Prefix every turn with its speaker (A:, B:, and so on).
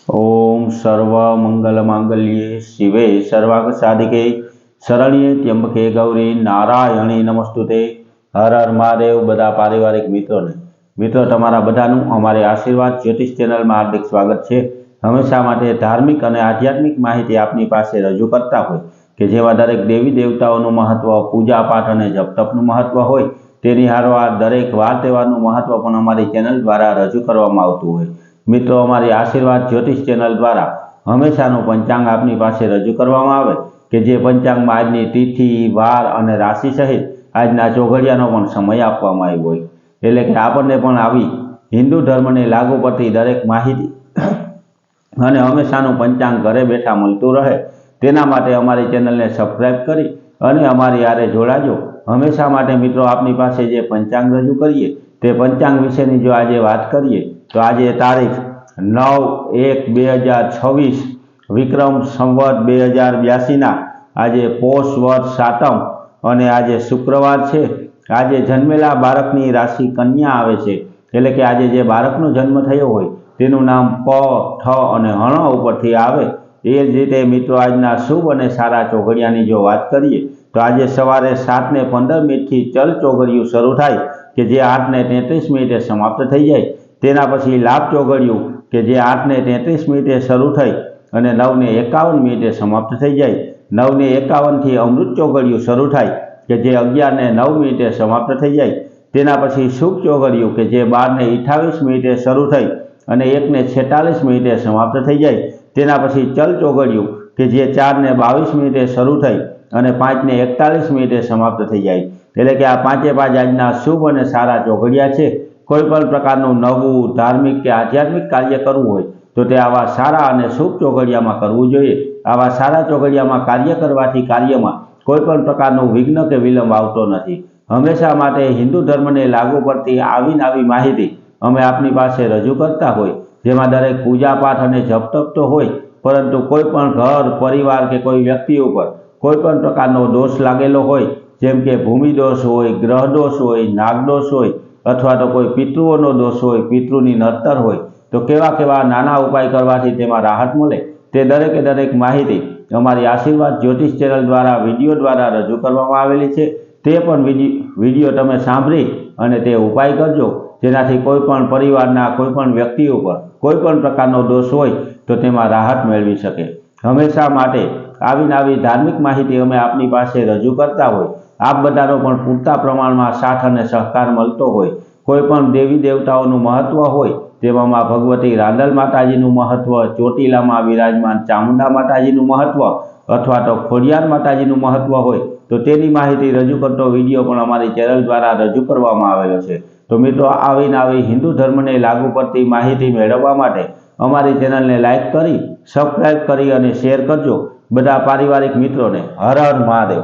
A: ओम सर्व मंगल मांगल्ये शिवे सर्वार्थ साधिके शरण्ये त्र्यंबके गौरी नारायणी नमस्तुते। हर हर महादेव। बधा पारिवारिक मित्रों तमारा बधानुं अमारी आशीर्वाद ज्योतिष चेनल में हार्दिक स्वागत है। हमेशा माटे धार्मिक और आध्यात्मिक माहिती आपनी पासे रजू करता होय के जेवा दरेक देवी देवताओं महत्व, पूजा पाठ और जप तपनुं महत्व होय तेनी हारवार दरेक वार तहेवारनुं महत्व पण अमारी चेनल द्वारा रजू करवामां आवतुं होय। मित्रों अमारी आशीर्वाद ज्योतिष चेनल द्वारा हमेशानु पंचांग आपनी पासे रजू करवामां आवे के जे पंचांग में आजनी तिथि, वार और राशि सहित आजना चौघड़ियानो पण समय आपवामां आव्यो होय। एटले के आपणे पण आवी हिंदू धर्म ने लागू पड़ती दरेक माहिती अने हमेशानु पंचांग घरे बैठा मळतुं रहे तेना माटे अमारी चेनल ने सब्सक्राइब करी अने अमारी हारे जोड़ाजो। हमेशा माटे मित्रों आपनी पासे जे पंचांग रजू करीए ते पंचांग विशेनी जो आजे वात करीए तो आज तारीख 9/1/2026 विक्रम संवत 2082 आज पोष वर्ष सातम और आज शुक्रवार है। आज जन्मेला बाळकनी राशि कन्या आवे छे एटले के आज जे बाळकनो जन्म थयो होय तेनुं नाम प, ठ और हण उपरथी आवे। ए ज रीते मित्रों आजना शुभ और सारा चौघड़ियानी जो बात करिए तो आज सवारे 7:15 थी चल चौघड़ियुं शरू थाय के जे 8:33 समाप्त थई जाय। तेना पछी लाभ चौघड़ियुं के जे 8:33 शरू थई अने 9:51 समाप्त थई जाय। 9:51 थी अमृत चौघड़ियुं शरू थाय के जे 11:09 समाप्त थई जाय। तेना पछी शुभ चौघड़ियुं के जे 12:28 शरू थई अने 1:46 समाप्त थई जाय। तेना पछी चल चौघड़ियुं के जे 4:22 शरू थई अने 5:41 समाप्त थई जाय। एटले के आ पांचे पांच आजना शुभ और सारा चौघड़िया छे। कोईपण प्रकारनुं नवुं धार्मिक के आध्यात्मिक कार्य करवुं होय तो ते आवा सारा और शुभ चौघड़ियामां करवुं जोईए। आवा सारा चौघड़ियामां कार्य करवाथी कार्यमां कोईपण प्रकारनुं विघ्न के विलंब आवतो नथी। हमेशा माटे हिंदू धर्म ने लागू पड़ती आवी नवी माहिती अमे आपनी पासे रजू करता होय जेमां दरेक पूजा पाठ और जप तप तो होय परंतु कोईपण घर परिवार के कोई व्यक्ति पर कोईपण प्रकारनो दोष लागेलो होय जेम के भूमि दोष होय, ग्रह दोष होय, नागदोष होय अथवा तो कोई पितृओनो दोष होय, पितृनी नड़तर होय तो केवा केवा नाना उपाय करवाथी तेमां राहत मळे ते दरेके दरेक माहिती अमारी आशीर्वाद ज्योतिष चेनल द्वारा विडियो द्वारा रजू करवामां आवेली छे। ते पण विडियो तमे सांभळी अने ते उपाय करजो जेनाथी कोईपण परिवारना कोईपण व्यक्ति पर कोईपण प्रकारनो दोष होय तो तेमां राहत मेळवी शके। हमेशा माटे आवी नवी धार्मिक माहिती अमे आपनी पासे रजू करता होय आप बधानो पण पूरता प्रमाणमां साथ अने सहकार मळतो होय। कोईपण देवी देवताओनुं महत्व होय तेमां भगवती रांदल माताजीनुं महत्व, ચોટીલામાં विराजमान चामुंडा माताजीनुं महत्व अथवा तो खोडियार माताजीनुं महत्व होय तो तेनी माहिती रजू करतो विडियो पण अमारी चेनल द्वारा रजू करवामां आवेलो छे। तो मित्रों आवी नवी हिंदू धर्म ने लागू पड़ती माहिती मेळववा माटे अमारी चेनल ने लाइक करी, सब्सक्राइब करी अने शेर करजो। बधा पारिवारिक मित्रों ने हर हर महादेव।